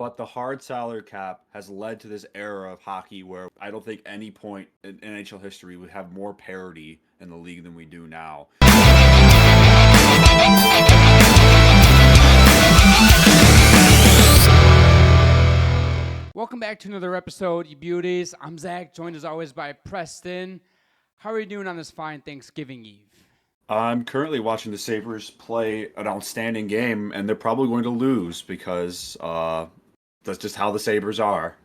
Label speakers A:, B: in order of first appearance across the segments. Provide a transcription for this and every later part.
A: But the hard salary cap has led to this era of hockey where I don't think any point in NHL history would have more parity in the league than we do now.
B: Welcome back to another episode, you beauties. I'm Zach, joined as always by Preston. How are you doing on this fine Thanksgiving Eve?
A: I'm currently watching the Sabres play an outstanding game, and they're probably going to lose because that's just how the Sabres are.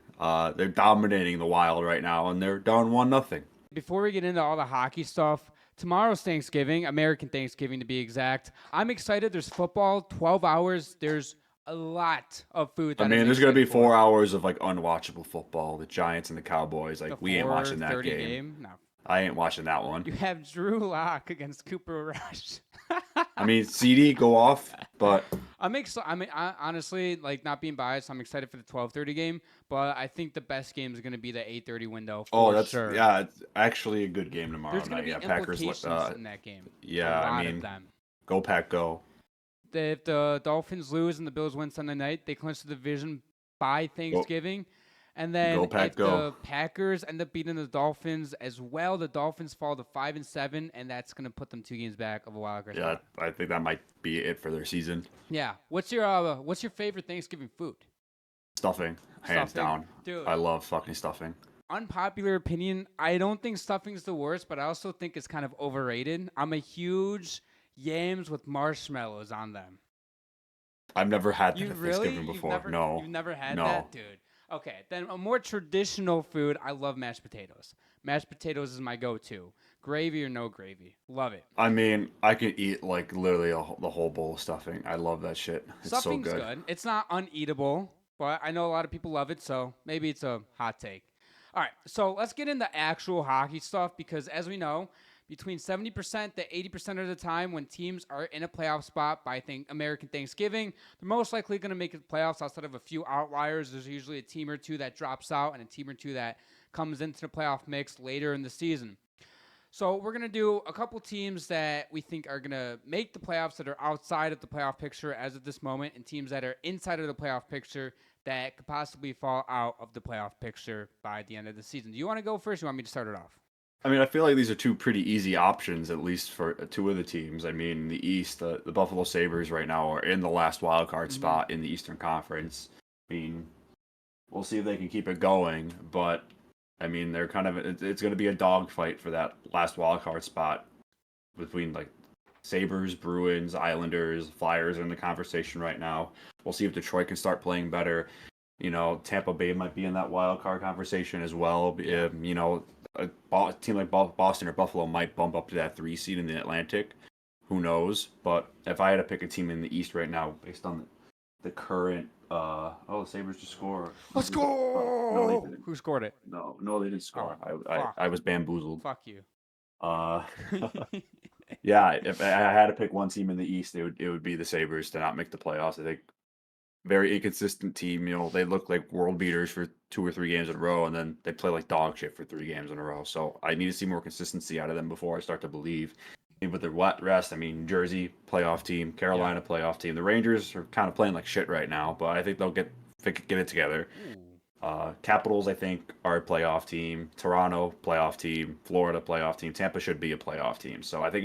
A: They're dominating the Wild right now, and they're down 1-0.
B: Before we get into all the hockey stuff, tomorrow's Thanksgiving, American Thanksgiving to be exact. I'm excited. There's football, 12 hours. There's a lot of food
A: I
B: that I'm
A: mean, there's going to be
B: excited for.
A: 4 hours of like unwatchable football. The Giants and the Cowboys.
B: The
A: Like, we ain't watching that
B: 4:30
A: game.
B: game. No.
A: I ain't watching that one.
B: You have Drew Lock against Cooper Rush.
A: I mean, CD go off, but
B: I'm excited. Honestly, like not being biased, I'm excited for the 12:30 game, but I think the best game is going to be the 8:30 window for sure.
A: yeah, it's actually a good game tomorrow
B: There's going to
A: night.
B: be
A: Yeah, Packers.
B: implications in that game.
A: Yeah,
B: A
A: I
B: lot
A: mean,
B: of them.
A: go Pack, go.
B: If the Dolphins lose and the Bills win Sunday night, they clinch the division by Thanksgiving. And then
A: Go Pack,
B: if
A: go.
B: the Packers end up beating the Dolphins as well, the Dolphins fall to 5-7, and that's going to put them 2 games back of a wild card
A: Yeah,
B: spot.
A: I think that might be it for their season.
B: Yeah. What's your favorite Thanksgiving food?
A: Stuffing, hands
B: Stuffing?
A: down.
B: Dude.
A: I love fucking stuffing.
B: Unpopular opinion, I don't think stuffing's the worst, but I also think it's kind of overrated. I'm a huge yams with marshmallows on them.
A: I've never had that
B: You
A: at
B: really?
A: Thanksgiving before.
B: You've never had
A: No.
B: that, dude. Okay, then a more traditional food. I love mashed potatoes. Mashed potatoes is my go-to. Gravy or no gravy, love it.
A: I mean, I could eat like literally the whole bowl of stuffing. I love that shit. It's so
B: Stuffing's
A: good.
B: good. It's not uneatable, but I know a lot of people love it, so maybe it's a hot take. All right, so let's get into actual hockey stuff because, as we know, between 70% to 80% of the time when teams are in a playoff spot by American Thanksgiving, they're most likely going to make it playoffs outside of a few outliers. There's usually a team or two that drops out and a team or two that comes into the playoff mix later in the season. So we're going to do a couple teams that we think are going to make the playoffs that are outside of the playoff picture as of this moment, and teams that are inside of the playoff picture that could possibly fall out of the playoff picture by the end of the season. Do you want to go first or you want me to start it off?
A: I mean, I feel like these are two pretty easy options, at least for two of the teams. I mean, in the East, the Buffalo Sabres right now are in the last wild card spot in the Eastern Conference. I mean, we'll see if they can keep it going, but I mean, they're kind of it's going to be a dogfight for that last wild card spot between like Sabres, Bruins, Islanders, Flyers are in the conversation right now. We'll see if Detroit can start playing better. You know, Tampa Bay might be in that wild card conversation as well. You know, a team like Boston or Buffalo might bump up to that 3 seed in the Atlantic. Who knows? But if I had to pick a team in the East right now, based on the current, the Sabres just score.
B: Let's go!
A: No, they didn't.
B: Who scored it?
A: No, they didn't score.
B: Oh,
A: I was bamboozled.
B: Fuck you.
A: Uh, yeah, if I had to pick one team in the East, it would be the Sabres to not make the playoffs. I think very inconsistent team. You know, they look like world beaters for 2 or 3 games in a row, and then they play like dog shit for 3 games in a row. So I need to see more consistency out of them before I start to believe. And with their rest, I mean, Jersey playoff team, Carolina playoff team. The Rangers are kind of playing like shit right now, but I think they'll get it together. Capitals, I think, are a playoff team. Toronto, playoff team. Florida, playoff team. Tampa should be a playoff team. So I think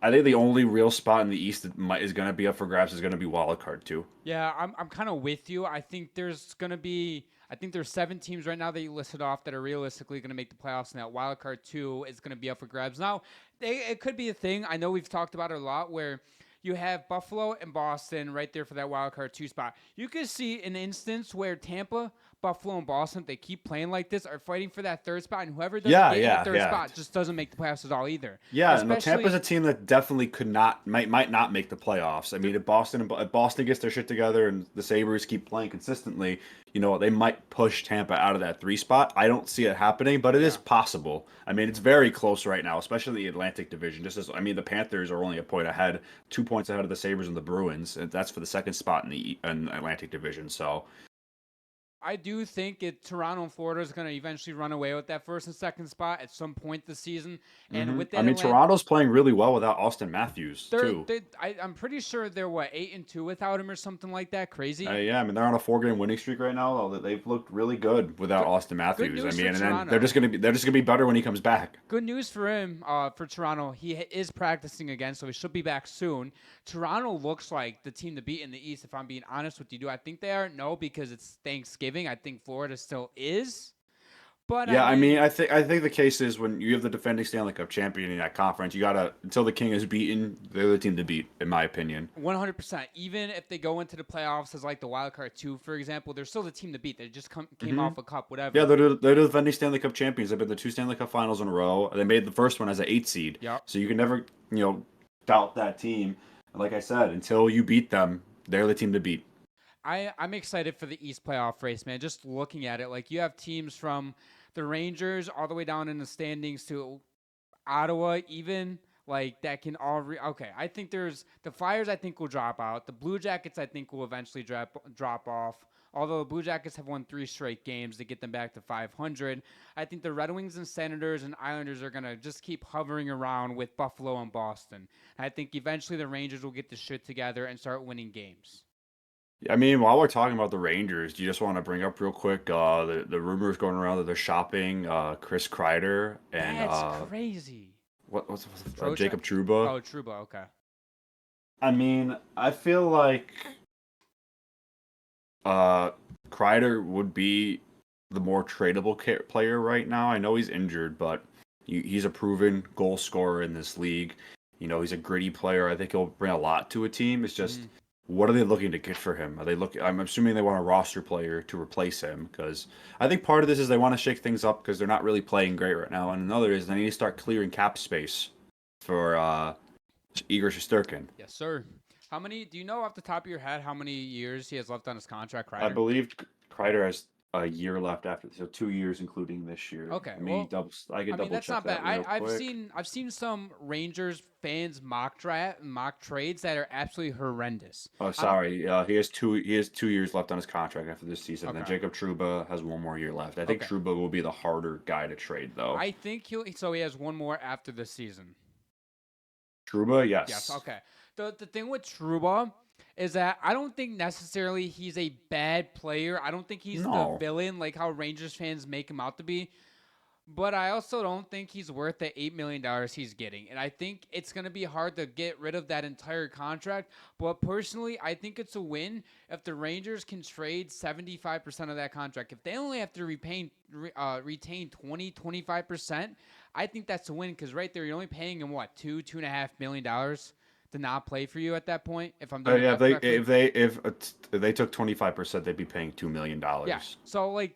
A: the only real spot in the East that is going to be up for grabs is going to be wild card too.
B: Yeah, I'm kind of with you. I think there's 7 teams right now that you listed off that are realistically going to make the playoffs, and that wild card 2 is going to be up for grabs. Now, it could be a thing. I know we've talked about it a lot where you have Buffalo and Boston right there for that wild card 2 spot. You could see an instance where Tampa, Buffalo, and Boston, if they keep playing like this, are fighting for that 3rd spot, and whoever doesn't get in the 3rd spot just doesn't make the playoffs at all either.
A: Yeah, no, Tampa's a team that definitely might not make the playoffs. I mean, if Boston gets their shit together and the Sabres keep playing consistently, you know, they might push Tampa out of that 3 spot. I don't see it happening, but it is possible. I mean, it's very close right now, especially the Atlantic Division. The Panthers are only a point ahead, 2 points ahead of the Sabres and the Bruins, and that's for the 2nd spot in the Atlantic Division. So
B: I do think Toronto and Florida is going to eventually run away with that first and second spot at some point this season. And with
A: I
B: that
A: mean,
B: Atlanta,
A: Toronto's playing really well without Austin Matthews too.
B: I'm pretty sure they're what 8-2 without him or something like that. Crazy.
A: Yeah, I mean they're on a 4-game winning streak right now. Though they've looked really good without
B: Good,
A: Austin
B: good
A: Matthews. I
B: news for
A: mean, and then they're
B: Toronto.
A: just gonna be better when he comes back.
B: Good news for him, for Toronto. He is practicing again, so he should be back soon. Toronto looks like the team to beat in the East, if I'm being honest with you. Do I think they are? No, because it's Thanksgiving. I think Florida still is. But I
A: Yeah, I mean,
B: mean,
A: I think the case is when you have the defending Stanley Cup champion in that conference, you gotta until the King is beaten, they're the team to beat, in my opinion.
B: 100%. Even if they go into the playoffs as like the wild card two, for example, they're still the team to beat. They just came off a cup,
A: Yeah,
B: whatever.
A: they're the defending Stanley Cup champions. They've been the two Stanley Cup finals in a row. They made the first one as an 8 seed,
B: Yep.
A: so you can never doubt that team. And like I said, until you beat them, they're the team to beat.
B: I'm excited for the East playoff race, man. Just looking at it, like you have teams from the Rangers all the way down in the standings to Ottawa, even like that can all. Okay, I think there's the Flyers. I think will drop out. The Blue Jackets, I think, will eventually drop off. Although the Blue Jackets have won 3 straight games to get them back to 500, I think the Red Wings and Senators and Islanders are gonna just keep hovering around with Buffalo and Boston. I think eventually the Rangers will get the shit together and start winning games.
A: I mean, while we're talking about the Rangers, do you just want to bring up real quick the rumors going around that they're shopping Chris Kreider and
B: That's crazy.
A: what's
B: Trocheck?
A: Jacob Trouba?
B: Oh, Trouba. Okay.
A: I mean, I feel like Kreider would be the more tradable player right now. I know he's injured, but he's a proven goal scorer in this league. He's a gritty player. I think he'll bring a lot to a team. It's just, what are they looking to get for him? Are they look? I'm assuming they want a roster player to replace him because I think part of this is they want to shake things up because they're not really playing great right now, and another is they need to start clearing cap space for Igor Shesterkin.
B: Yes, sir. How many? Do you know off the top of your head how many years he has left on his contract,
A: I
B: Kreider?
A: believe Kreider has a year left after, so 2 years including this year.
B: Okay,
A: Let me
B: well,
A: double. I can
B: I mean
A: double
B: that's
A: check
B: not bad.
A: that real
B: I've
A: quick.
B: seen some Rangers fans mock trades that are absolutely horrendous.
A: Oh,
B: I don't.
A: sorry. He has 2 years left on his contract after this season. Then
B: Okay.
A: Jacob Trouba has one more year left. I think
B: Okay.
A: Trouba will be the harder guy to trade, though.
B: I think he has one more after this season.
A: Trouba,
B: Yes.
A: yes.
B: Okay. The thing with Truba is that I don't think necessarily he's a bad player. I don't think he's the
A: No.
B: villain like how Rangers fans make him out to be. But I also don't think he's worth the $8 million he's getting. And I think it's going to be hard to get rid of that entire contract. But personally, I think it's a win if the Rangers can trade 75% of that contract. If they only have to retain 25%, I think that's a win because right there, you're only paying him, what, $2.5 million to not play for you at that point, if I'm doing
A: Yeah,
B: the math correctly?
A: if they took 25%, they'd be paying $2 million.
B: Yeah. So like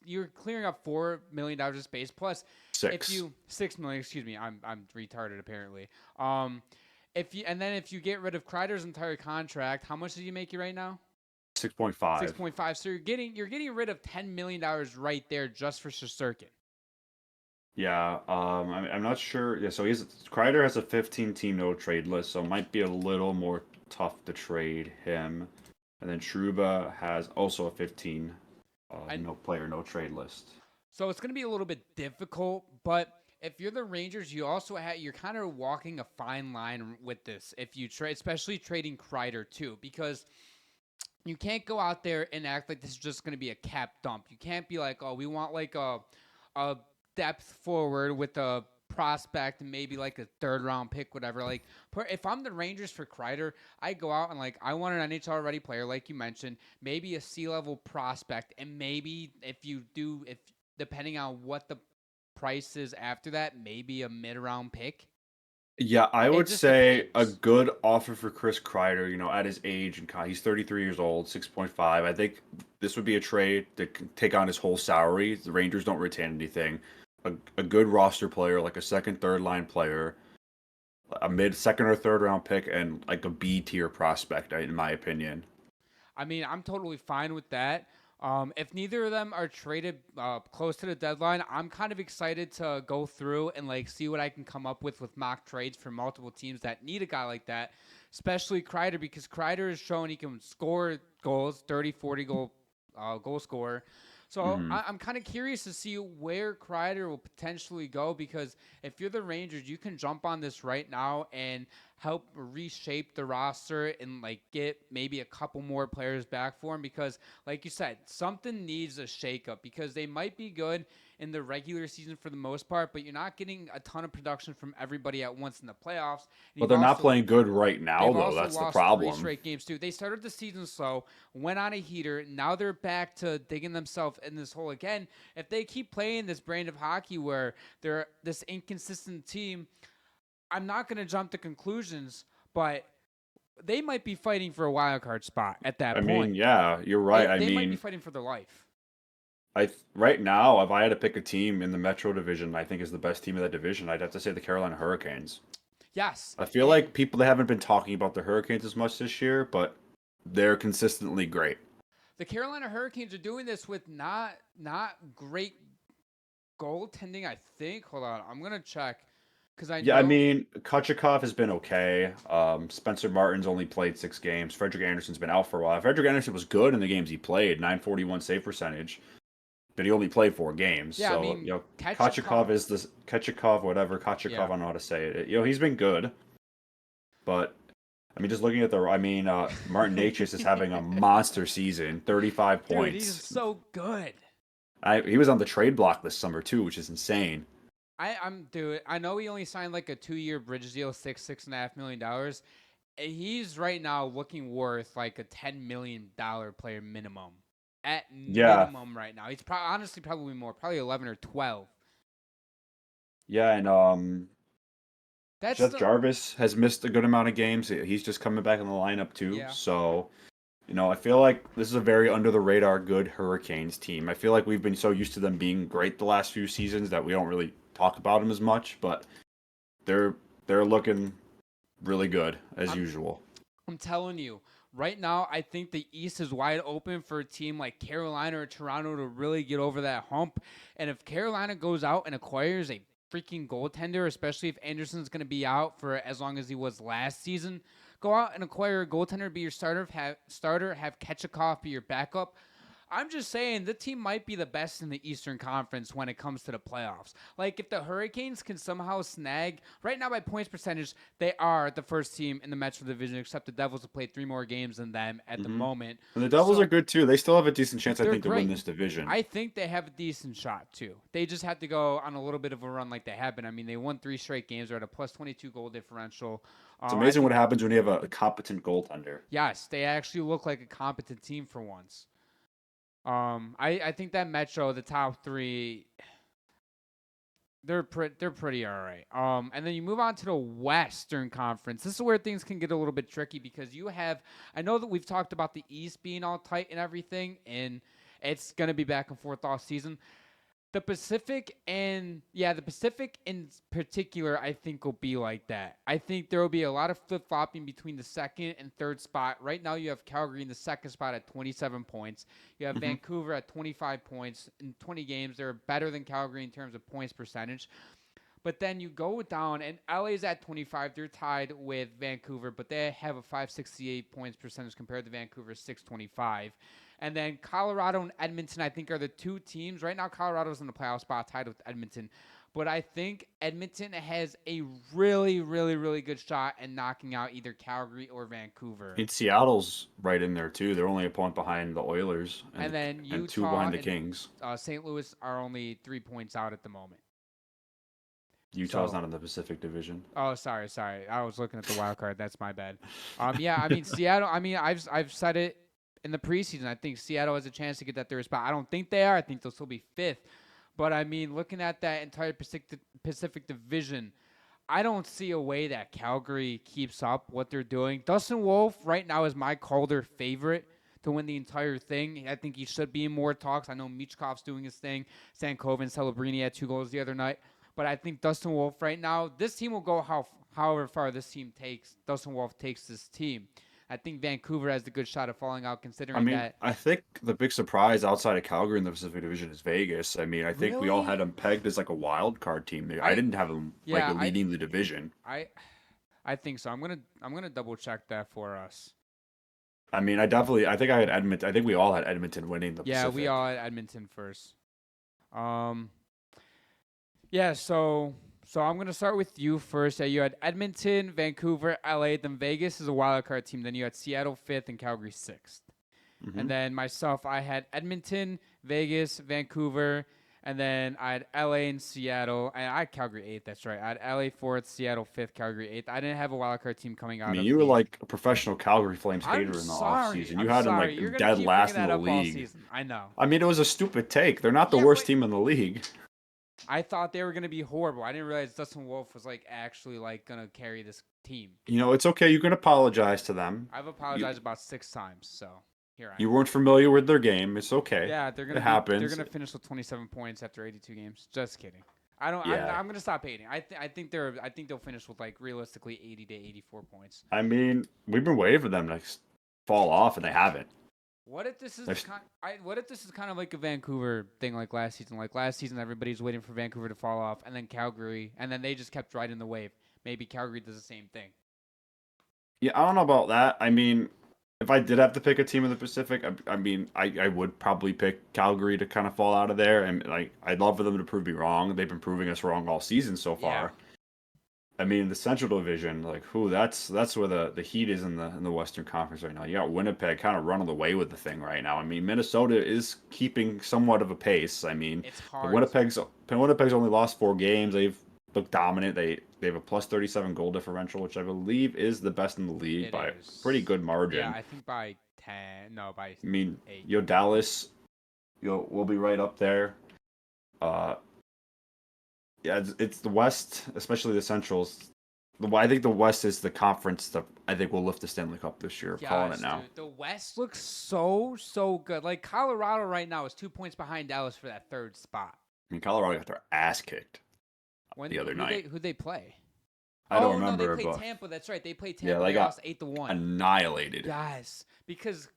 B: you're clearing up $4 million of space. Plus, if
A: Six.
B: you 6 million, excuse me, I'm retarded apparently. If you get rid of Kreider's entire contract, how much does he make you right now?
A: 6.5.
B: 6.5. So you're getting rid of $10 million right there just for Shesterkin.
A: Yeah, I'm not sure. Yeah, so Kreider has a 15-team no trade list, so it might be a little more tough to trade him. And then Trouba has also a 15 no player no trade list.
B: So it's going to be a little bit difficult, but if you're the Rangers, you're kind of walking a fine line with this. If you trade, especially trading Kreider too, because you can't go out there and act like this is just going to be a cap dump. You can't be like, oh, we want like a depth forward with a prospect and maybe like a third round pick, whatever. Like, if I'm the Rangers for Kreider, I go out and like I want an NHL ready player, like you mentioned, maybe a C-level prospect, and maybe if depending on what the price is after that, maybe a mid-round pick.
A: Yeah, I
B: It
A: would
B: just
A: say a
B: depends.
A: good offer for Chris Kreider, at his age and he's 33 years old, 6.5. I think this would be a trade that can take on his whole salary. The Rangers don't retain anything. A good roster player, like a second, third line player, a mid second or third round pick, and like a B tier prospect, in my opinion.
B: I mean, I'm totally fine with that. If neither of them are traded close to the deadline, I'm kind of excited to go through and like see what I can come up with mock trades for multiple teams that need a guy like that, especially Kreider because Kreider has shown he can score goals, 30, 40 goal goal scorer. So
A: Hmm.
B: I'm kind of curious to see where Kreider will potentially go because if you're the Rangers, you can jump on this right now and help reshape the roster and like get maybe a couple more players back for him because, like you said, something needs a shakeup because they might be good in the regular season for the most part, but you're not getting a ton of production from everybody at once in the playoffs. And
A: But they're not playing good right now,
B: they've
A: though.
B: also
A: That's the
B: lost three
A: problem.
B: straight games too. They started the season slow, went on a heater. Now they're back to digging themselves in this hole again. If they keep playing this brand of hockey where they're this inconsistent team, I'm not going to jump to conclusions, but they might be fighting for a wild card spot at that
A: I mean,
B: point.
A: yeah, you're right.
B: They
A: I
B: they might be
A: mean,
B: fighting for their life.
A: right now, if I had to pick a team in the Metro Division, I think is the best team in that division, I'd have to say the Carolina Hurricanes.
B: Yes,
A: I feel
B: and
A: like people they haven't been talking about the Hurricanes as much this year, but they're consistently great.
B: the Carolina Hurricanes are doing this with not great goaltending. I think. Hold on, I'm gonna check because I
A: Yeah, I
B: know.
A: mean, Kochekov has been okay. Spencer Martin's only played 6 games. Frederick Anderson's been out for a while. Frederick Anderson was good in the games he played, 941 save percentage, but he only played 4 games.
B: Yeah, I
A: So,
B: mean,
A: Kochekov
B: Ketchikov.
A: is the Kochekov, whatever Kochekov, I
B: Yeah,
A: don't know how to say it. He's been good, but I mean, just looking at Martin Necas is having a monster season, 35
B: dude, he's
A: points.
B: so good.
A: He was on the trade block this summer too, which is insane.
B: I'm dude. I know he only signed like a 2-year bridge deal, $6.5 million. He's right now looking worth like a $10 million player minimum. At
A: Yeah,
B: minimum, right now, he's honestly probably more, probably 11 or 12.
A: yeah, and
B: That's
A: Jeff
B: still,
A: Jarvis has missed a good amount of games. He's just coming back in the lineup too.
B: yeah.
A: So, I feel like this is a very under the radar good Hurricanes team. I feel like we've been so used to them being great the last few seasons that we don't really talk about them as much, but they're they're looking really good as
B: I'm
A: usual.
B: I'm telling you, right now, I think the East is wide open for a team like Carolina or Toronto to really get over that hump. And if Carolina goes out and acquires a freaking goaltender, especially if Anderson's going to be out for as long as he was last season, go out and acquire a goaltender, be your have Ketchikov be your backup. I'm just saying the team might be the best in the Eastern Conference when it comes to the playoffs. Like if the Hurricanes can somehow snag right now by points percentage, they are the first team in the Metro Division, except the Devils have played 3 more games than them at the
A: Hmm.
B: moment.
A: And the Devils are
B: So
A: good too. They still have a decent chance, I
B: they're
A: think, to win
B: great.
A: this division.
B: I think they have a decent shot too. They just have to go on a little bit of a run like they have been. I mean, they won 3 straight games. They're at a plus 22 goal differential.
A: It's
B: I
A: amazing
B: think
A: what happens when you have a competent goaltender.
B: yes, they actually look like a competent team for once. I think that Metro, the top three, they're pretty all right. And then you move on to the Western Conference. This is where things can get a little bit tricky because you have. I know that we've talked about the East being all tight and everything, and it's gonna be back and forth all season. The Pacific in particular, I think will be like that. I think there will be a lot of flip flopping between the second and third spot. Right now, you have Calgary in the second spot at 27 points. You have
A: Hmm.
B: Vancouver at 25 points in 20 games. They're better than Calgary in terms of points percentage. But then you go down, and LA's at 25. They're tied with Vancouver, but they have a 568 points percentage compared to Vancouver's 625. And then Colorado and Edmonton, I think, are the two teams. Right now, Colorado's in the playoff spot, tied with Edmonton. But I think Edmonton has a really, really, really good shot at knocking out either Calgary or Vancouver.
A: And Seattle's right in there too. They're only a point behind the Oilers
B: And then
A: and two
B: Utah
A: behind the
B: and
A: Kings.
B: St. Louis are only 3 points out at the moment.
A: Utah's
B: So
A: not in the Pacific Division.
B: oh, sorry. I was looking at the wild card. That's my bad. Yeah, I mean Seattle. I mean, I've said it in the preseason. I think Seattle has a chance to get that third spot. I don't think they are. I think they'll still be fifth. But I mean, looking at that entire Pacific Division, I don't see a way that Calgary keeps up what they're doing. Dustin Wolf right now is my Calder favorite to win the entire thing. I think he should be in more talks. I know Michkov's doing his thing. Stankoven and Celebrini had 2 goals the other night. But I think Dustin Wolf right now, this team will go however far this team takes. Dustin Wolf takes this team. I think Vancouver has the good shot of falling out,
A: I
B: considering
A: mean,
B: that.
A: I think the big surprise outside of Calgary in the Pacific Division is Vegas. I mean, I think we all
B: Really,
A: had them pegged as like a wild card team. I
B: I
A: didn't have them like
B: yeah,
A: leading the division.
B: I I think so. I'm gonna double check that for us.
A: I mean, I think I had Edmonton. I think we all had Edmonton winning the
B: Yeah, we
A: Pacific.
B: all had Edmonton first. Um, yeah, so I'm gonna start with you first. Yeah, you had Edmonton, Vancouver, LA, then Vegas is a wild card team. Then you had Seattle fifth and Calgary sixth.
A: Hmm.
B: And then myself, I had Edmonton, Vegas, Vancouver, and then I had LA and Seattle. And I had Calgary eighth. That's right. I had LA fourth, Seattle fifth, Calgary eighth. I didn't have a wild card team coming
A: I
B: out
A: mean,
B: of
A: you were
B: the.
A: like a professional Calgary Flames
B: I'm
A: hater in the
B: sorry.
A: offseason. You
B: I'm
A: had them
B: sorry. You're
A: like
B: gonna
A: dead
B: keep bringing
A: last in
B: that
A: the
B: up all
A: league.
B: season. I know.
A: I mean, it was a stupid take. They're not the
B: Yeah,
A: worst
B: but
A: team in the league.
B: I thought they were gonna be horrible. I didn't realize Dustin Wolf was like actually like gonna carry this team.
A: You know, it's okay. You can apologize to them.
B: I've
A: You
B: apologized about 6 times, so here I
A: you
B: am.
A: weren't familiar with their game. It's okay.
B: Yeah,
A: It
B: they're
A: happens.
B: gonna finish with 27 points after 82 games. Just kidding. I don't.
A: Yeah.
B: I'm gonna stop hating. I think they'll finish with like realistically 80 to 84 points.
A: I mean, we've been waiting for them to fall off, and they haven't.
B: What if this is
A: There's-
B: what if this is kind of like a Vancouver thing like last season? Like last season, everybody's waiting for Vancouver to fall off, and then Calgary, and then they just kept riding the wave. Maybe Calgary does the same thing.
A: Yeah, I don't know about that. I mean, if I did have to pick a team in the Pacific, I mean, I would probably pick Calgary to kind of fall out of there, and like I'd love for them to prove me wrong. They've been proving us wrong all season so far.
B: Yeah.
A: I mean, the Central Division, like, that's where the heat is in the Western Conference right now. You got Winnipeg kind of running away with the thing right now. I mean, Minnesota is keeping somewhat of a pace. I mean,
B: It's hard.
A: Winnipeg's only lost 4 games. They've looked dominant. They have a plus 37 goal differential, which I believe is the best in the league
B: It
A: by a
B: is.
A: pretty good margin.
B: Yeah, I think by 10. No, by
A: I mean,
B: 8.
A: Dallas, we'll be right up there. Yeah, it's the West, especially the Centrals. I think the West is the conference that I think will lift the Stanley Cup this year. I'm calling it now.
B: Dude, the West looks so good. Like Colorado right now is 2 points behind Dallas for that third spot.
A: I mean, Colorado got their ass kicked the other
B: Who'd
A: night.
B: Who'd they play?
A: I don't
B: No,
A: remember,
B: they played
A: but
B: Tampa. That's right. They played Tampa.
A: yeah, they
B: They
A: got
B: lost 8-1.
A: annihilated.
B: Yes, because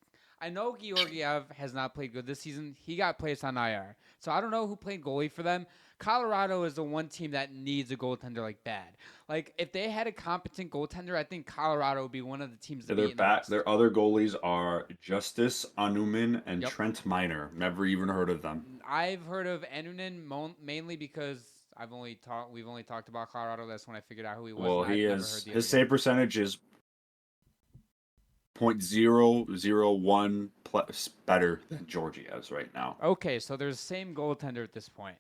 B: I know Georgiev has not played good this season. He got placed on IR. So I don't know who played goalie for them. Colorado is the one team that needs a goaltender like bad. Like if they had a competent goaltender, I think Colorado would be one of the teams to beat in the West.
A: Their other goalies are Justice Anuman and
B: Yep.
A: Trent Miner. Never even heard of them.
B: I've heard of Anunen mainly because we've only talked about Colorado. That's when I figured out who he was.
A: Well,
B: and I've
A: he
B: never
A: is
B: heard the
A: his
B: other
A: save percentage is .001 better than Georgiev's right now.
B: guy. Okay, so there's the same goaltender at this point.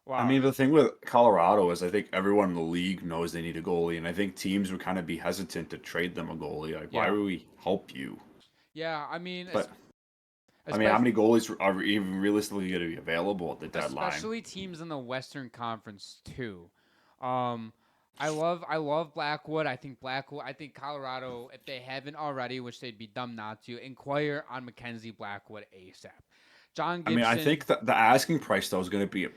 B: Wow.
A: I mean, the thing with Colorado is I think everyone in the league knows they need a goalie, and I think teams would kind of be hesitant to trade them a goalie. Like, why
B: Yeah.
A: would we help you?
B: Yeah, I mean,
A: But I mean, how many goalies are even realistically going to be available at the deadline?
B: especially teams in the Western Conference too. I love Blackwood. I think Colorado, if they haven't already, which they'd be dumb not to, inquire on Mackenzie Blackwood ASAP. John Gibson.
A: I mean, I think the asking price though is going to be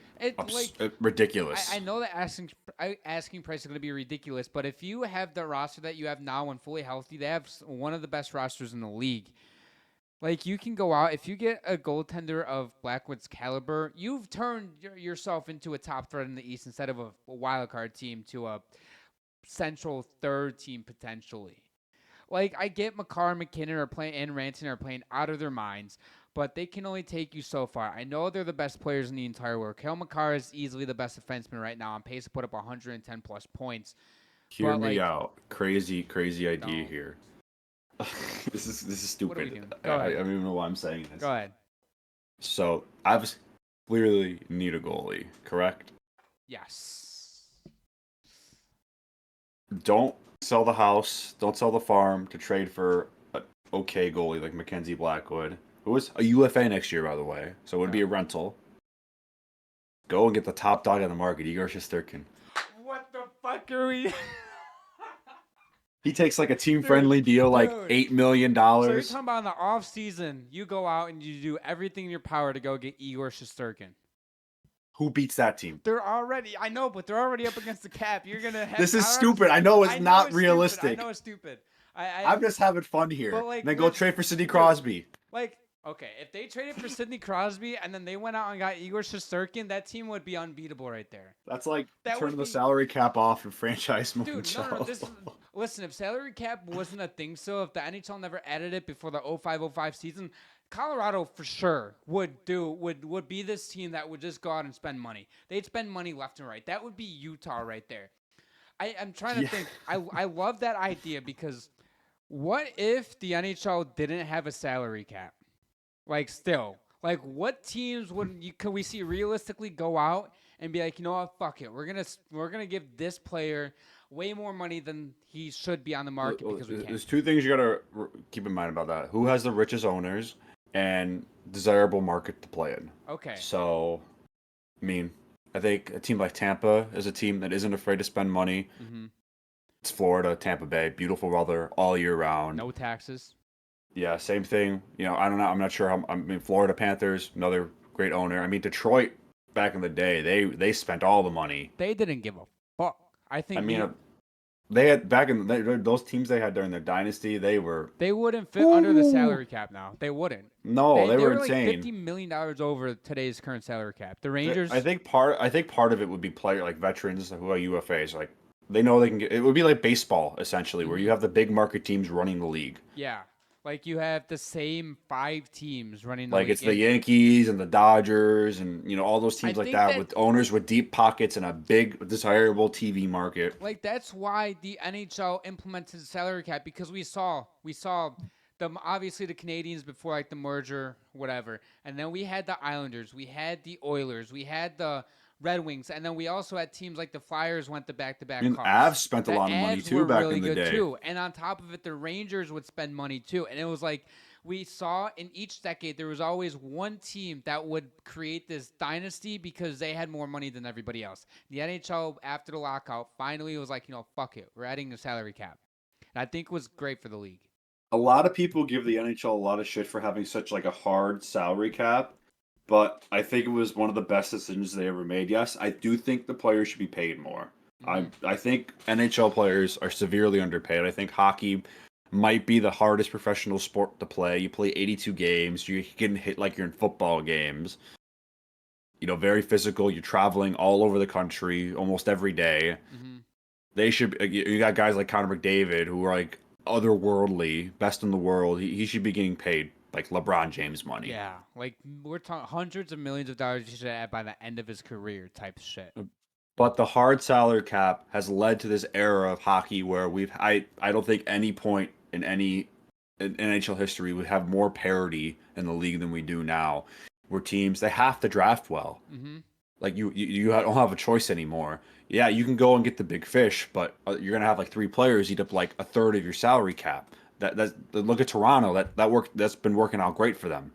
A: ridiculous.
B: I know the asking price is going to be ridiculous, but if you have the roster that you have now and fully healthy, they have one of the best rosters in the league. Like you can go out if you get a goaltender of Blackwood's caliber, you've turned yourself into a top threat in the East instead of a wild card team to a central third team potentially. Like I get McCarr and McKinnon and Rantanen are playing out of their minds, but they can only take you so far. I know they're the best players in the entire world. Kale McCarr is easily the best defenseman right now on pace to put up 110 plus points.
A: Hear me out. Crazy idea
B: No.
A: here. This is stupid.
B: What are we doing?
A: I
B: Go ahead.
A: don't even know why I'm saying this.
B: Go ahead.
A: So I clearly need a goalie, correct?
B: Yes.
A: Don't sell the house, don't sell the farm to trade for an okay goalie like Mackenzie Blackwood, who is a UFA next year, by the way, so it would be a rental. Go and get the top dog on the market, Igor Shesterkin.
B: What the fuck are we?
A: He takes like a team-friendly deal, like
B: dude.
A: $8 million.
B: So you're talking about in the off season, you go out and you do everything in your power to go get Igor Shesterkin.
A: Who beats that team?
B: I know, but they're already up against the cap. You're gonna have.
A: This is stupid. I know it's not realistic.
B: I know it's stupid.
A: I'm just having fun here.
B: But, like,
A: and then go trade for Sidney Crosby.
B: Like, okay, if they traded for Sidney Crosby and then they went out and got Igor Shesterkin, that team would be unbeatable right there.
A: That's like
B: That
A: turning
B: would
A: the
B: be-
A: salary cap off and franchise mode.
B: Dude, no. Listen, if salary cap wasn't a thing, so if the NHL never added it before the 05-05 season, Colorado for sure would be this team that would just go out and spend money. They'd spend money left and right. That would be Utah right there. I'm trying to
A: Yeah.
B: think. I love that idea because what if the NHL didn't have a salary cap? Like still, like what teams could we see realistically go out and be like, you know what, fuck it, we're gonna give this player way more money than he should be on the market because we can.
A: There's two things you gotta keep in mind about that. Who has the richest owners and desirable market to play in?
B: Okay.
A: So, I mean, I think a team like Tampa is a team that isn't afraid to spend money.
B: Mm-hmm.
A: It's Florida, Tampa Bay, beautiful weather all year round.
B: No taxes.
A: Yeah, same thing. I don't know. I'm not sure how. I mean, Florida Panthers, another great owner. I mean, Detroit back in the day, they spent all the money.
B: They didn't give a fuck. I think
A: I mean, they had back in those teams they had during their dynasty. They
B: wouldn't fit under the salary cap now. They wouldn't.
A: no, they were
B: were like
A: insane.
B: $50 million over today's current salary cap. The Rangers.
A: I think part of it would be player like veterans who are UFAs. Like they know they can get. It would be like baseball essentially, where you have the big market teams running the league.
B: Yeah. Like you have the same 5 teams running the
A: Like
B: league.
A: it's the Yankees and the Dodgers and all those teams like
B: think
A: that
B: that-
A: with owners with deep pockets and a big desirable TV market.
B: Like that's why the NHL implemented the salary cap because we saw them obviously the Canadians before like the merger, whatever, and then we had the Islanders, we had the Oilers, we had the Red Wings, and then we also had teams like the Flyers went the back-to-back.
A: I mean,
B: cups.
A: Avs spent a
B: The
A: lot of money
B: Avs
A: too
B: were
A: back
B: really
A: in the
B: good
A: day.
B: too, and on top of it, the Rangers would spend money too, and it was like we saw in each decade there was always one team that would create this dynasty because they had more money than everybody else. The NHL after the lockout finally was like, fuck it, we're adding a salary cap, and I think it was great for the league.
A: A lot of people give the NHL a lot of shit for having such like a hard salary cap, but I think it was one of the best decisions they ever made. Yes, I do think the players should be paid more. I think NHL players are severely underpaid. I think hockey might be the hardest professional sport to play. You play 82 games. You're getting hit like you're in football games. Very physical. You're traveling all over the country almost every day.
B: Mm-hmm.
A: They should. You got guys like Connor McDavid who are like otherworldly, best in the world. He should be getting paid like LeBron James money.
B: Yeah, like we're talking hundreds of millions of dollars he should have by the end of his career type shit.
A: But the hard salary cap has led to this era of hockey where I don't think any point in any in NHL history would have more parity in the league than we do now, where teams they have to draft well.
B: Mm-hmm.
A: Like you don't have a choice anymore. Yeah, you can go and get the big fish, but you're gonna have like 3 players eat up like a third of your salary cap. Look at Toronto. That's been working out great for them.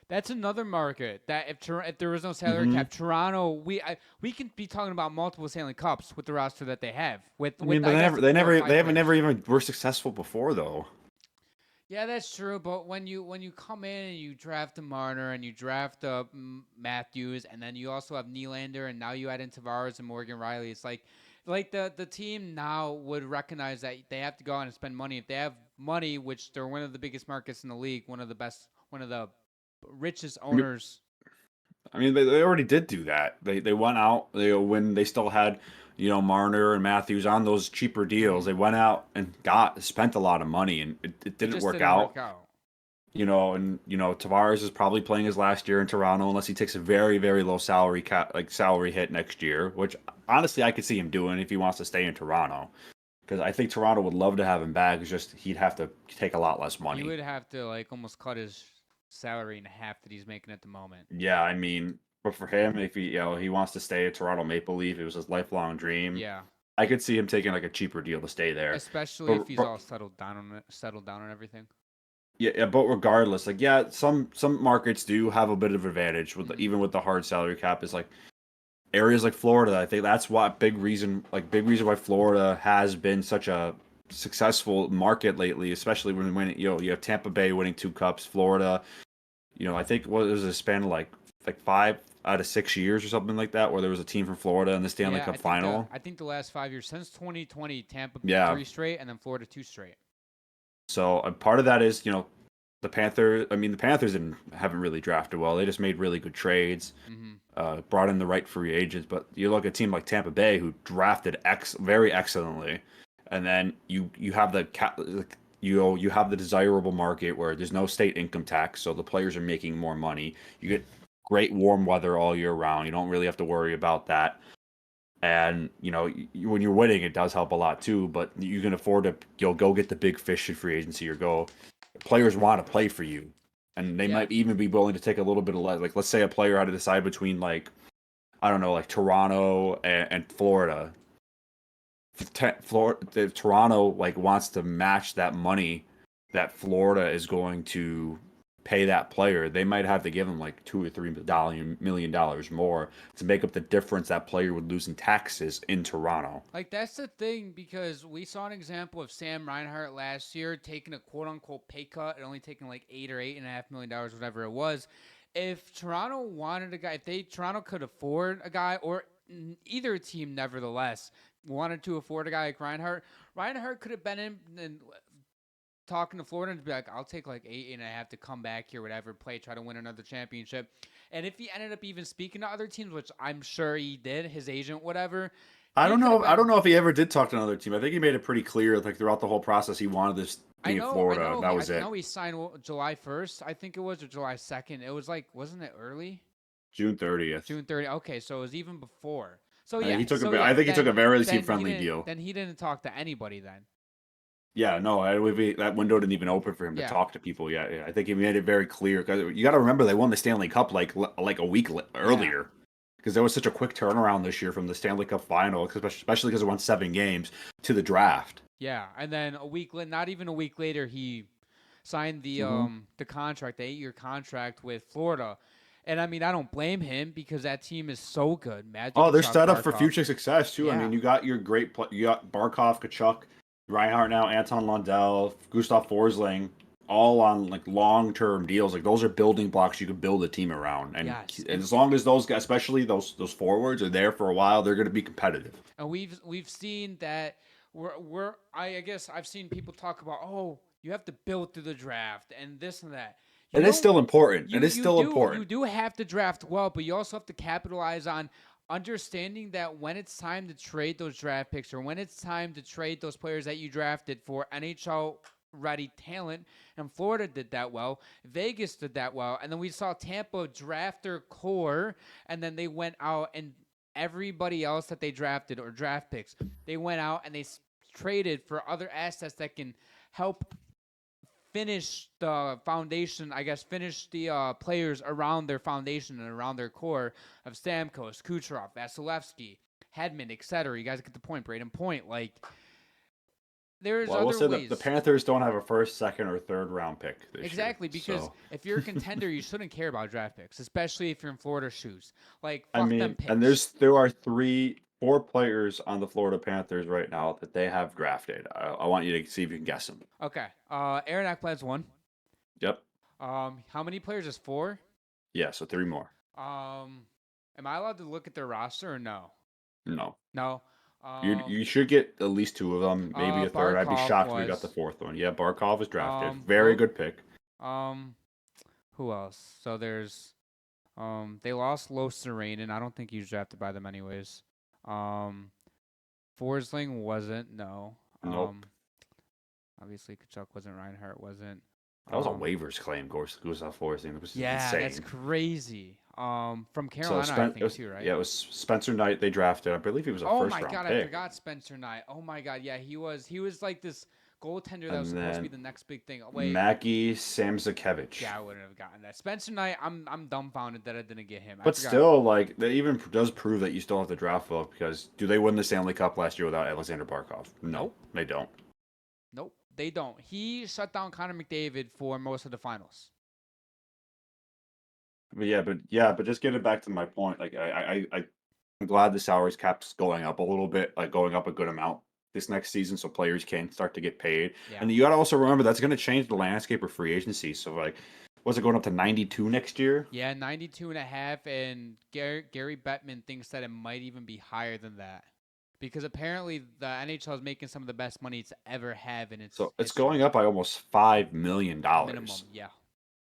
B: That's another market that if there was no salary cap, Toronto we can be talking about multiple Stanley Cups with the roster that they have. But they
A: haven't never even were successful before though.
B: Yeah, that's true. But when you come in and you draft a Marner and you draft Matthews, and then you also have Nylander, and now you add in Tavares and Morgan Riley, it's like the team now would recognize that they have to go out and spend money. If they have money, which they're one of the biggest markets in the league, one of the richest owners.
A: I mean, they already did do that. They went out. When they still had, Marner and Matthews on those cheaper deals. They went out and spent a lot of money, and it didn't work out. Tavares is probably playing his last year in Toronto unless he takes a very, very low salary hit next year, which honestly I could see him doing if he wants to stay in Toronto. Because I think Toronto would love to have him back. It's just he'd have to take a lot less money.
B: He would have to almost cut his salary in half that he's making at the moment.
A: Yeah, I mean, but for him, if he wants to stay at Toronto Maple Leaf, it was his lifelong dream.
B: Yeah,
A: I could see him taking like a cheaper deal to stay there,
B: especially if he's all settled down on everything.
A: Yeah, but regardless, some markets do have a bit of advantage with even with the hard salary cap. Is like areas like Florida. I think that's what big reason why Florida has been such a successful market lately, especially when you have Tampa Bay winning 2 cups, Florida. I think what was a span of like 5 out of 6 years or something like that, where there was a team from Florida in the Stanley Cup final.
B: I think the last 5 years since 2020, Tampa 3 straight, and then Florida 2 straight.
A: So part of that is the Panthers. I mean, the Panthers haven't really drafted well. They just made really good trades, brought in the right free agents. But you look at a team like Tampa Bay, who drafted very excellently. and then you have you have the desirable market where there's no state income tax, so the players are making more money. You get great warm weather all year round. You don't really have to worry about that. And when you're winning, it does help a lot too. But you can afford to go get the big fish in free agency, or go. Players want to play for you, and they
B: Yeah.
A: might even be willing to take a little bit of less. Like, let's say a player had to decide between, like, I don't know, like Toronto and Florida. If Toronto like wants to match that money that Florida is going to pay that player, they might have to give him like $2 or $3 million more to make up the difference that player would lose in taxes in Toronto.
B: Like that's the thing because we saw an example of Sam Reinhart last year taking a quote unquote pay cut and only taking like $8 or $8.5 million, whatever it was. If Toronto wanted a guy, Toronto could afford a guy, or either team, nevertheless, wanted to afford a guy like Reinhart, Reinhart could have been in talking to Florida and be like, I'll take like 8.5 to come back here, whatever, play, try to win another championship. And if he ended up even speaking to other teams, which I'm sure he did, his agent, whatever,
A: I
B: he
A: don't
B: could have
A: know. I
B: been.
A: don't know if he ever did talk to another team. I think he made it pretty clear, like throughout the whole process, he wanted this to
B: I
A: be in
B: know, I
A: Florida.
B: know.
A: That
B: I
A: was it.
B: know he signed July 1st, I think it was, or July 2nd. It was like, wasn't it early?
A: June 30th.
B: June 30th. Okay, so it was even before. So
A: I think
B: yeah,
A: he took I think he took a very team friendly deal.
B: then he didn't talk to anybody then.
A: Yeah, no, that window didn't even open for him to
B: Yeah.
A: talk to people yet. Yeah, I think he made it very clear because you got to remember they won the Stanley Cup like a week earlier, because there was such a quick turnaround this year from the Stanley Cup final, especially because it won 7 games, to the draft.
B: Yeah, and then not even a week later, he signed the contract, the 8-year contract with Florida. And I mean, I don't blame him because that team is so good. Magic,
A: Oh, they're
B: Kachuk,
A: set up for
B: Barkov.
A: future success too. I
B: Yeah.
A: mean, you got your you got Barkov, Kachuk, Reinhardt now, Anton Lundell, Gustav Forsling, all on like long-term deals. Like, those are building blocks you can build a team around, and
B: Yes.
A: as long as those guys, especially those forwards, are there for a while, they're going to be competitive.
B: And we've seen that I guess I've seen people talk about, oh, you have to build through the draft and this and that. You
A: It is
B: don't
A: still important. It is
B: you
A: still
B: do
A: important.
B: have to draft well, but you also have to capitalize on understanding that when it's time to trade those draft picks, or when it's time to trade those players that you drafted for NHL ready talent, and Florida did that well, Vegas did that well, and then we saw Tampa draft their core, and then they went out and everybody else that they drafted, or draft picks, they went out and they traded for other assets that can help finish the foundation, I guess, finish the players around their foundation and around their core of Stamkos, Kucherov, Vasilevsky, Hedman, etc. You guys get the point, Braden. Point. Like, there's
A: Well, I will
B: other
A: say that the
B: ways.
A: Panthers don't have a first, second, or third round pick this
B: Exactly,
A: year.
B: because
A: So,
B: if you're a contender, you shouldn't care about draft picks, especially if you're in Florida shoes. Like,
A: I
B: fuck them
A: mean, and
B: picks.
A: there are four players on the Florida Panthers right now that they have drafted. I want you to see if you can guess them.
B: Okay. Aaron Ekblad's one.
A: Yep.
B: How many players is four?
A: Yeah. So three more.
B: Am I allowed to look at their roster or no?
A: No.
B: No.
A: You should get at least two of them, maybe a third. I'd be
B: Barkov
A: shocked if you got the
B: was.
A: fourth one. Yeah, Barkov was drafted. Very good pick.
B: Um, who else? So there's they lost Los Serene, and I don't think he was drafted by them anyways. Um, Forsling wasn't. No.
A: Nope.
B: Obviously Kachuk wasn't. Reinhardt wasn't.
A: That was a waivers claim, Gustav Forsling, which is
B: Yeah,
A: insane.
B: that's crazy. From
A: So
B: Carolina, I think too, right?
A: Yeah, it was Spencer Knight they drafted. I believe he was a
B: Oh
A: first
B: my
A: round
B: god, I
A: pick.
B: forgot Spencer Knight. Oh my god, yeah, he was. He was like this goaltender that was
A: And
B: supposed to be
A: then
B: the next big thing. Wait,
A: Mackie Samzakevich.
B: yeah, I wouldn't have gotten that. Spencer Knight, I'm dumbfounded that I didn't get him. I
A: But
B: forgot.
A: still, like, that even does prove that you still have to draft well, because do they win the Stanley Cup last year without Alexander Barkov? No,
B: Nope.
A: they don't.
B: Nope, they don't. He shut down Connor McDavid for most of the finals.
A: But just getting back to my point, like, I'm glad the salaries cap's going up a little bit, like going up a good amount this next season, so players can start to get paid.
B: Yeah.
A: And you got to also remember that's going to change the landscape of free agency. So, like, was it going up to 92 next year?
B: Yeah, 92.5, and Gary Bettman thinks that it might even be higher than that. Because apparently the NHL is making some of the best money it's ever have in its
A: So it's
B: history.
A: going up by almost $5 million.
B: Minimum, yeah.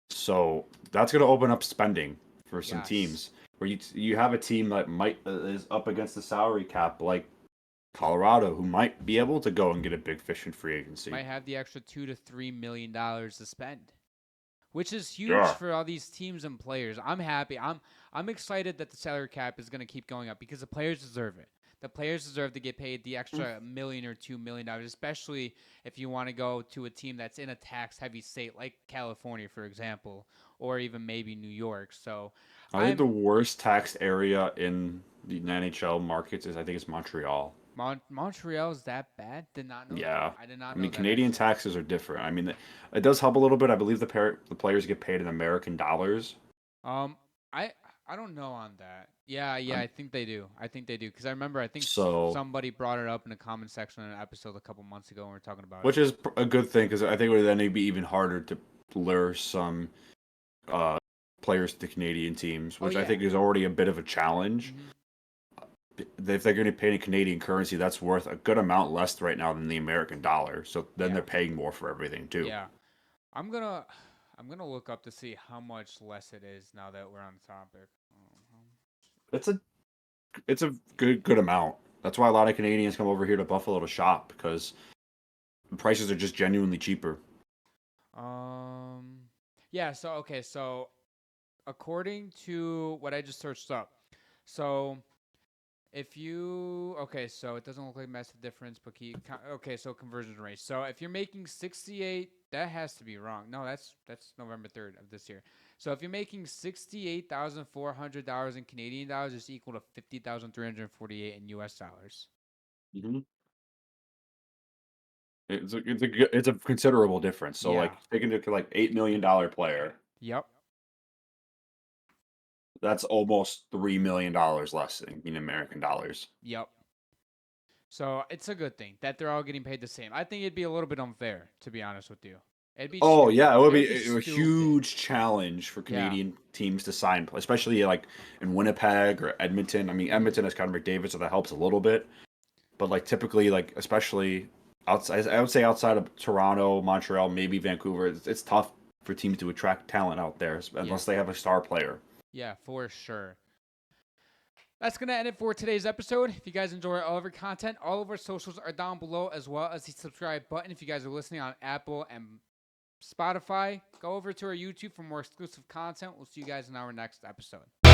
A: So that's going to open up spending for some
B: Yes.
A: teams where you have a team that might is up against the salary cap, like Colorado, who might be able to go and get a big fish in free agency.
B: Might have the extra $2 to $3 million to spend, which is huge
A: Yeah.
B: for all these teams and players. I'm happy. I'm excited that the salary cap is going to keep going up because the players deserve it. The players deserve to get paid the extra million or $2 million, especially if you want to go to a team that's in a tax-heavy state like California, for example, or even maybe New York. So,
A: I think
B: I'm
A: the worst taxed area in the NHL markets is I think it's Montreal.
B: Montreal is that bad? Did not know that.
A: Yeah.
B: I did not
A: I
B: know
A: mean,
B: that
A: Canadian
B: actually.
A: taxes are different. I mean, it does help a little bit. I believe the players get paid in American dollars.
B: Um, I I don't know on that. Yeah,
A: Um,
B: I think they do. I think they do because I remember I think
A: so,
B: somebody brought it up in a comment section in an episode a couple months ago when we were talking about it.
A: which is a good thing because I think it would then be even harder to lure some uh, players to Canadian teams,
B: Oh
A: which I
B: yeah.
A: think is already a bit of a challenge.
B: Hmm.
A: If they're going to pay in Canadian currency, that's worth a good amount less right now than the American dollar. So then they're
B: Yeah.
A: paying more for everything too.
B: Yeah. I'm gonna I'm gonna look up to see how much less it is now that we're on the topic.
A: It's a it's a good amount. That's why a lot of Canadians come over here to Buffalo to shop because the prices are just genuinely cheaper.
B: Um. Yeah. So okay. So according to what I just searched up, so if you so it doesn't look like massive difference, but so conversion rate. So if you're making 68, that has to be wrong. No, that's November 3rd of this year. So if you're making $68,400 in Canadian dollars, it's equal to 50,348 in US dollars.
A: Mm-hmm. It's a considerable difference. So
B: Yeah.
A: like taking it to like $8 million player,
B: Yep.
A: that's almost $3 million less in American dollars.
B: Yep. So it's a good thing that they're all getting paid the same. I think it'd be a little bit unfair, to be honest with you. It'd be
A: Oh
B: stupid.
A: yeah, it would
B: It would be
A: be a
B: stupid.
A: huge challenge for
B: Yeah.
A: Canadian teams to sign, especially like in Winnipeg or Edmonton. I mean,
B: Hmm.
A: Edmonton has Connor McDavid, so that helps a little bit. But like typically, like especially outside, I would say outside of Toronto, Montreal, maybe Vancouver, it's tough for teams to attract talent out there
B: Yeah.
A: unless they have a star player.
B: Yeah, for sure. That's going to end it for today's episode. If you guys enjoy all of our content, all of our socials are down below as well as the subscribe button. If you guys are listening on Apple and Spotify, go over to our YouTube for more exclusive content. We'll see you guys in our next episode.